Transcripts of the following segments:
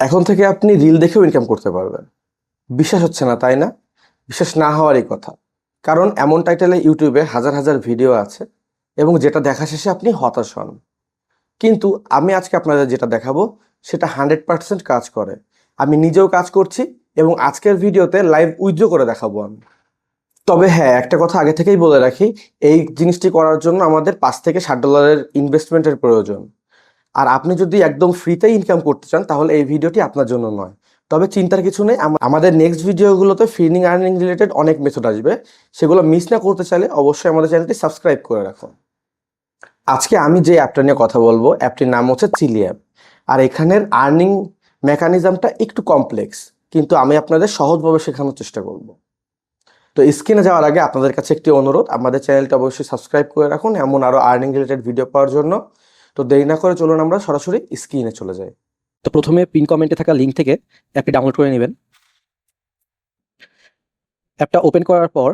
এখন থেকে আপনি রিল দেখেও ইনকাম করতে পারবেন। বিশ্বাস হচ্ছে না, তাই না? বিশ্বাস না হওয়ারই কথা। কারণ এমন টাইটেলে ইউটিউবে হাজার হাজার ভিডিও আছে এবং যেটা দেখা শেষে আপনি হতাশ হন। কিন্তু আমি আজকে আপনাদের যেটা দেখাবো সেটা 100% কাজ করে। আমি নিজেও কাজ করছি এবং আজকের ভিডিওতে লাইভ উইথড্র করে দেখাবো আমি। তবে হ্যাঁ, একটা কথা আগে থেকেই বলে রাখি, এই জিনিসটি করার জন্য আমাদের $5 থেকে $60 ইনভেস্টমেন্টের প্রয়োজন। আর আপনি যদি একদম ফ্রিতেই ইনকাম করতে চান তাহলে এই ভিডিওটি আপনার জন্য নয়। তবে চিন্তার কিছু নেই, আমাদের নেক্সট ভিডিওগুলোতে ফিনিং আর্নিং রিলেটেড অনেক মেথড আসবে। সেগুলো মিস না করতে চাইলে অবশ্যই আমাদের চ্যানেলটি সাবস্ক্রাইব করে রাখুন। আজকে আমি যে অ্যাপটা নিয়ে কথা বলবো, অ্যাপটির নাম হচ্ছে চিলি অ্যাপ। আর এখানের আর্নিং মেকানিজমটা একটু কমপ্লেক্স, কিন্তু আমি আপনাদের সহজভাবে শেখানোর চেষ্টা করব। তো স্ক্রিনে যাওয়ার আগে আপনাদের কাছে একটি অনুরোধ, আমাদের চ্যানেলটা অবশ্যই সাবস্ক্রাইব করে রাখুন এমন আরও আর্নিং রিলেটেড ভিডিও পাওয়ার জন্য। তো দেরি না করে চলুন আমরা সরাসরি স্ক্রিনে চলে যাই। তো প্রথমে পিন কমেন্টে থাকা লিঙ্ক থেকে অ্যাপটি ডাউনলোড করে নেবেন। অ্যাপটা ওপেন করার পর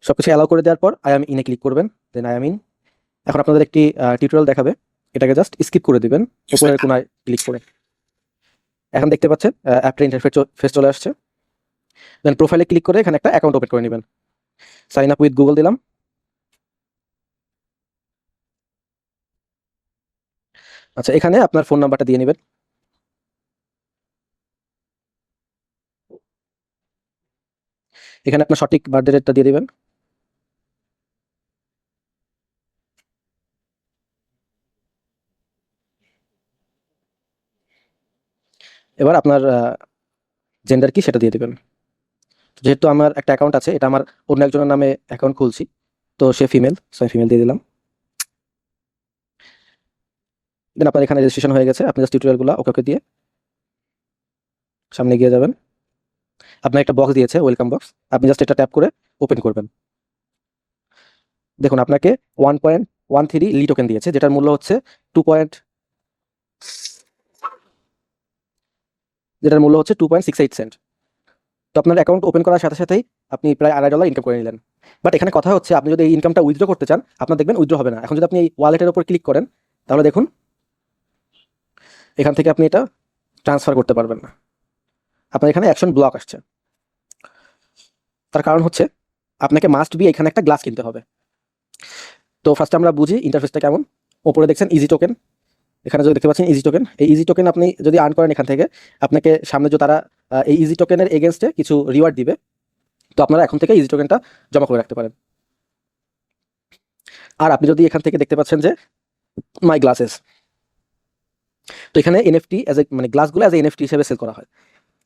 সবকিছু অ্যালাউ করে দেওয়ার পর আই অ্যাম ইনে ক্লিক করবেন। Then I am in. এখন আপনাদের একটি টিউটোরিয়াল দেখাবে, এটাকে জাস্ট স্কিপ করে দিবেন উপরের কোনায় ক্লিক করে। এখন দেখতে পাচ্ছেন অ্যাপটা ইন্টারফেস চলে আসছে। দেন প্রোফাইলে ক্লিক করে এখানে একটা অ্যাকাউন্ট ওপেন করে নেবেন। সাইন আপ উইথ গুগল দিলাম। আচ্ছা, এখানে আপনার ফোন নাম্বারটা দিয়ে নেবেন। এখানে আপনার সঠিক বার্থডে ডেটটা দিয়ে দিবেন। এবার আপনার জেন্ডার কি সেটা দিয়ে দিবেন। যেহেতু আমার একটা অ্যাকাউন্ট আছে, এটা আমার অন্য একজনের নামে অ্যাকাউন্ট খুলছি, তো সে ফিমেল, সো আমি ফিমেল দিয়ে দিলাম। দেন আপনার এখানে রেজিস্ট্রেশন হয়ে গেছে। আপনি জাস্ট টিউটোরিয়ালগুলো ওকে ওকে দিয়ে সামনে এগিয়ে যাবেন। আপনার একটা বক্স দিয়েছে, ওয়েলকাম বক্স। আপনি জাস্ট এটা ট্যাপ করে ওপেন করবেন। দেখুন আপনাকে 1.13 লি টোকেন দিয়েছে, যেটার মূল্য হচ্ছে 2.68 সেন্ট। তো আপনার অ্যাকাউন্ট ওপেন করার সাথে সাথেই আপনি প্রায় $2.5 ইনকাম করে নিলেন। বাট এখানে কথা হচ্ছে, আপনি যদি এই ইনকামটা উইথড্র করতে চান, আপনার দেখবেন উইথড্র হবে না। এখন যদি আপনি এই ওয়ালেটের উপর ক্লিক করেন, তাহলে দেখুন এখান থেকে আপনি এটা ট্রান্সফার করতে পারবেন না। আপনার এখানে অ্যাকশন ব্লক আসছে। তার কারণ হচ্ছে আপনাকে মাস্ট বি এখানে একটা গ্লাস কিনতে হবে। তো ফার্স্টে আমরা বুঝি ইন্টারফেসটা কেমন। ওপরে দেখছেন ইজি টোকেন, এখানে যদি দেখতে পাচ্ছেন ইজি টোকেন, এই ইজি টোকেন আপনি যদি আর্ন করেন এখান থেকে, আপনাকে সামনে যে তারা এই ইজি টোকেনের এগেনস্টে কিছু রিওয়ার্ড দিবে। তো আপনারা এখন থেকে ইজি টোকেনটা জমা করে রাখতে পারেন। আর আপনি যদি এখান থেকে দেখতে পাচ্ছেন যে মাই গ্লাসেস, তো এখানে এনএফটি মানে গ্লাসগুলো অ্যাজ এনএফটি হিসেবে সেল করা হয়।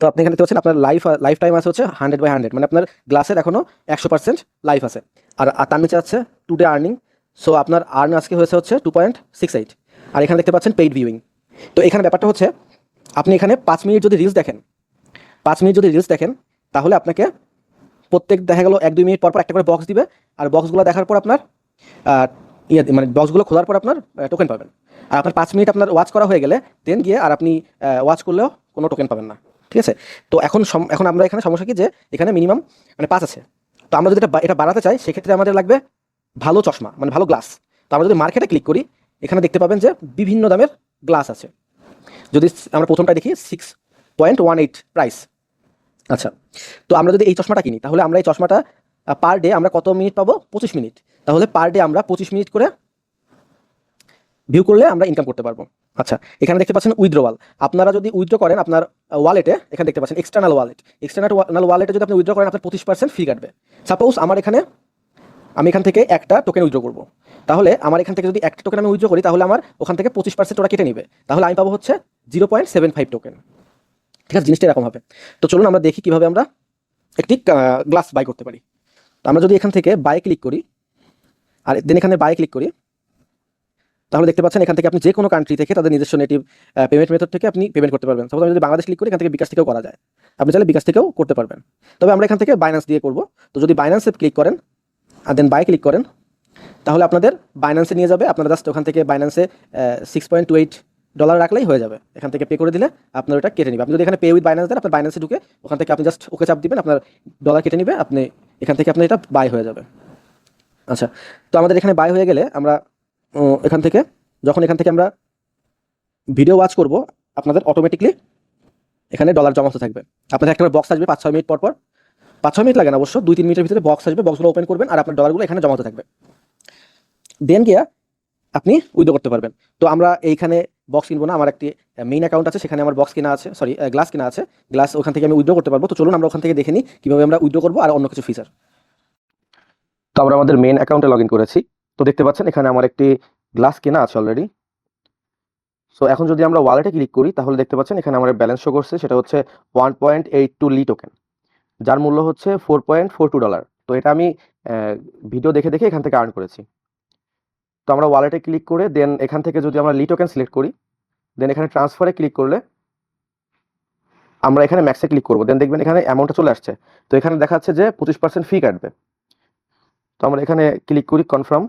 তো আপনি এখানে দেখতে পাচ্ছেন আপনার লাইফ টাইম আছে হচ্ছে 100/100, মানে আপনার গ্লাসের এখনো 100% লাইফ আছে। আর তার নিচে আছে টুডে আর্নিং। সো আপনার আর্ন আজকে হয়েছে হচ্ছে 2.68। আর এখানে দেখতে পাচ্ছেন পেইড ভিউইং। তো এখানে ব্যাপারটা হচ্ছে, আপনি এখানে 5 মিনিট যদি রিলস দেখেন, 5 মিনিট যদি রিলস দেখেন, তাহলে আপনাকে প্রত্যেক দেখা গেল 1-2 মিনিট পর পর একটা করে বক্স দিবে। আর বক্সগুলো দেখার পর আপনার মানে বক্সগুলো খোলার পর আপনার টোকেন পাবেন। আর আপনার 5 মিনিট আপনার ওয়াচ করা হয়ে গেলে দেন গিয়ে আর আপনি ওয়াচ করলেও কোনো টোকেন পাবেন না। ঠিক আছে? তো এখন আমরা এখানে সমস্যা কি, যে এখানে মিনিমাম মানে 5 আছে। তো আমরা যদি এটা বাড়াতে চাই, সেক্ষেত্রে আমাদের লাগবে ভালো চশমা, মানে ভালো গ্লাস। তো আমরা যদি মার্কেটে ক্লিক করি, এখানে দেখতে পাবেন যে বিভিন্ন দামের গ্লাস আছে। যদি আমরা প্রথমটা দেখি 6.18 প্রাইস। আচ্ছা, তো আমরা যদি এই চশমাটা কিনি, তাহলে আমরা এই চশমাটা পার ডে আমরা কত মিনিট পাবো? 25 মিনিট। তাহলে পার ডে আমরা 25 মিনিট করে ভিউ করলে আমরা ইনকাম করতে পারবো। আচ্ছা, এখানে দেখতে পাচ্ছেন উইথড্রওয়াল। আপনারা যদি উইথড্র করেন আপনার ওয়ালেটে, এখানে দেখতে পাচ্ছেন এক্সটার্নাল ওয়ালেটে যদি আপনি উইথড্র করেন, আপনার 25% ফি কাটবে। সাপোজ আমি এখান থেকে একটা টোকেন উইথড্র করবো, তাহলে আমার এখান থেকে যদি একটা টোকেন আমি উইথড্র করি, তাহলে আমার ওখান থেকে 25% ওরা কেটে নিবে। তাহলে আমি পাবো হচ্ছে 0.75 টোকেন। ঠিক আছে, জিনিসটা এরকম হবে। তো চলুন আমরা দেখি কিভাবে আমরা একটি গ্লাস বাই করতে পারি। তো আমরা যদি এখান থেকে বাই ক্লিক করি, আর দেন এখানে বাই ক্লিক করি, তাহলে দেখতে পাচ্ছেন এখান থেকে আপনি যে কোনো কান্ট্রি থেকে তাদের নিজস্ব নেটিভ পেমেন্ট মেথড থেকে আপনি পেমেন্ট করতে পারবেন। সাপোজ আমি যদি বাংলাদেশ ক্লিক করি, এখান থেকে বিকাশ থেকেও করা যায়। আপনি চাইলে বিকাশ থেকেও করতে পারবেন। তবে আমরা এখান থেকে বাইন্যান্স দিয়ে করব। তো যদি বাইন্যান্সে ক্লিক করেন আর দেন বাই ক্লিক করেন, তাহলে আপনাদের বাইন্যান্সে নিয়ে যাবে। আপনারা জাস্ট ওখান থেকে বাইন্যান্সে $6.28 রাখলেই হয়ে যাবে। এখান থেকে পে করে দিলে আপনার ওটা কেটে নেবে। আপনি যদি এখানে পে উইথ বাইন্যান্স দেন, আপনার বাইন্যান্সে ঢুকে ওখান থেকে আপনি জাস্ট ওকে চাপ দিবেন, আপনার ডলার কেটে নেবে। আপনি এখান থেকে আপনার এটা বাই হয়ে যাবে। আচ্ছা, তো আমাদের এখানে বাই হয়ে গেলে আমরা এখান থেকে আমরা ভিডিও ওয়াচ করব, আপনাদের অটোমেটিকলি এখানে ডলার জমা হতে থাকবে। আপনাদের একটা বক্স আসবে 5-6 মিনিট পর পর, 5-6 মিনিট লাগে না অবশ্য, 2-3 মিনিটের ভিতরে বক্স আসবে, বক্সগুলো ওপেন করবেন আর আপনার ডলারগুলো এখানে জমা হতে থাকবে। দেন গিয়া আপনি উইথড্র করতে পারবেন। তো আমরা এইখানে বক্স কিনবো না, আমার একটি মেইন অ্যাকাউন্ট আছে, সেখানে আমার বক্স কেনা আছে, সরি গ্লাস কেনা আছে, গ্লাস ওখান থেকে আমি উইথড্র করতে পারবো। তো চলুন আমরা ওখান থেকে দেখে নিই কীভাবে আমরা উইথড্র করবো আর অন্য কিছু ফিচার। তো আমরা আমাদের মেইন অ্যাকাউন্টে লগ ইন করেছি। তো দেখতে পাচ্ছেন এখানে আমার একটি গ্লাস কেনা আছে অলরেডি। সো এখন যদি আমরা ওয়ালেটে ক্লিক করি তাহলে দেখতে পাচ্ছেন এখানে আমার ব্যালেন্স শো করছে, সেটা হচ্ছে 1.82 লি টোকেন, যার মূল্য হচ্ছে $4.42। তো এটা আমি ভিডিও দেখে দেখে এখান থেকে আর্ন করেছি। তো আমরা ওয়ালেটে ক্লিক করে দেন এখান থেকে যদি আমরা লি টোকেন সিলেক্ট করি, দেন এখানে ট্রান্সফারে ক্লিক করলে আমরা এখানে ম্যাক্সে ক্লিক করবো, দেন দেখবেন এখানে অ্যামাউন্টটা চলে আসছে। তো এখানে দেখাচ্ছে যে 25% ফি কাটবে। তো আমরা এখানে ক্লিক করি কনফার্ম।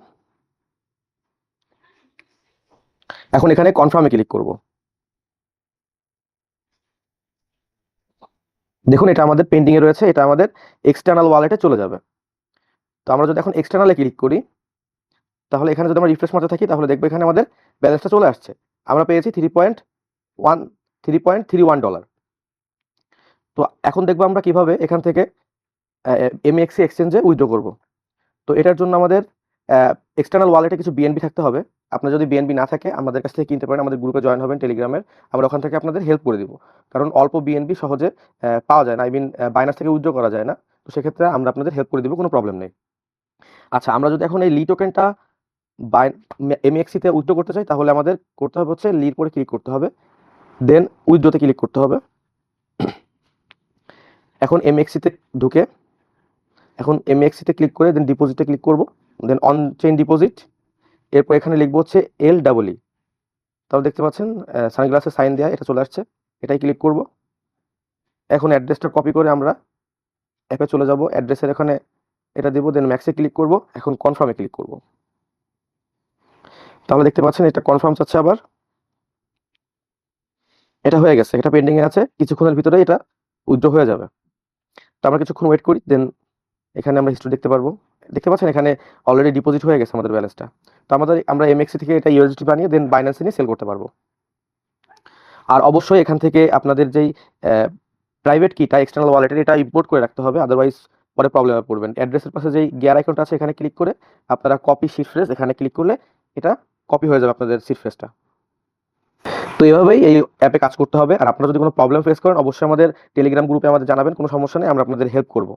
এখন এখানে কনফার্মে ক্লিক করব। দেখুন এটা আমাদের পেন্ডিংয়ে রয়েছে, এটা আমাদের এক্সটার্নাল ওয়ালেটে চলে যাবে। তো আমরা যদি এখন এক্সটার্নালে ক্লিক করি তাহলে এখানে যদি আমরা রিফ্রেশ মারতে থাকি তাহলে দেখবো এখানে আমাদের ব্যালেন্সটা চলে আসছে। আমরা পেয়েছি $3.31। তো এখন দেখবো আমরা কিভাবে এখান থেকে এমএক্সি এক্সচেঞ্জে উইথড্র করব। তো এটার জন্য আমাদের এক্সটার্নাল ওয়ালেটে কিছু বিএনবি থাকতে হবে। আপনার যদি বিএনবি না থাকে আমাদের কাছ থেকে কিনতে পারেন, আমাদের গ্রুপে জয়েন হবেন টেলিগ্রামের, আমরা ওখান থেকে আপনাদের হেল্প করে দিব। কারণ অল্প বিএনবি সহজে পাওয়া যায় না, আই মিন বাইনাস থেকে উইথড্র করা যায় না। তো সেক্ষেত্রে আমরা আপনাদের হেল্প করে দিব, কোনো প্রবলেম নেই। আচ্ছা, আমরা যদি এখন এই লি টোকেনটা এমএক্সিতে উইথড্র করতে চাই তাহলে আমাদের করতে হবে হচ্ছে লির পরে ক্লিক করতে হবে, দেন উইথড্রতে ক্লিক করতে হবে। এখন এমএক্সিতে ঢুকে এখন এমএক্সিতে ক্লিক করে দেন ডিপোজিটে ক্লিক করব, দেন অন চেইন ডিপোজিট। এরপর এখানে লিখবো হচ্ছে LEE। তাহলে দেখতে পাচ্ছেন সানগ্লাসে সাইন দেওয়া, এটা চলে আসছে, এটাই ক্লিক করব। এখন অ্যাড্রেসটা কপি করে আমরা অ্যাপে চলে যাব, অ্যাড্রেসের এখানে এটা দেবো, দেন ম্যাক্সে ক্লিক করব। এখন কনফার্মে ক্লিক করব। তাহলে দেখতে পাচ্ছেন এটা কনফার্ম চাচ্ছে আবার, এটা হয়ে গেছে, এটা পেন্ডিংয়ে আছে, কিছুক্ষণের ভিতরে এটা উইথড্র হয়ে যাবে। তো আমরা কিছুক্ষণ ওয়েট করি, দেন এখানে আমরা হিস্ট্রি দেখতে পারবো। দেখতে পাচ্ছেন এখানে অলরেডি ডিপোজিট হয়ে গেছে আমাদের ব্যালেন্সটা। তো আমরা এমএক্সি থেকে এটা ইউএসডি বানিয়ে দেন বাইন্যান্সে নিয়ে সেল করতে পারবো। আর অবশ্যই এখান থেকে আপনাদের যেই প্রাইভেট কিটা এক্সটার্নাল ওয়ালেটের, এটা ইম্পোর্ট করে রাখতে হবে, আদারওয়াইজ পরে প্রবলেমে পড়বেন। অ্যাড্রেসের পাশে যেই গিয়ার আইকনটা আছে এখানে ক্লিক করে আপনারা কপি সিট ফ্রেজ, এখানে ক্লিক করলে এটা কপি হয়ে যাবে আপনাদের সিট ফ্রেজটা। তো এইভাবেই এই অ্যাপে কাজ করতে হবে। আর আপনারা যদি কোনো প্রবলেম ফেস করেন অবশ্যই আমাদের টেলিগ্রাম গ্রুপে আমাদের জানাবেন, কোনো সমস্যা নেই, আমরা আপনাদের হেল্প করব।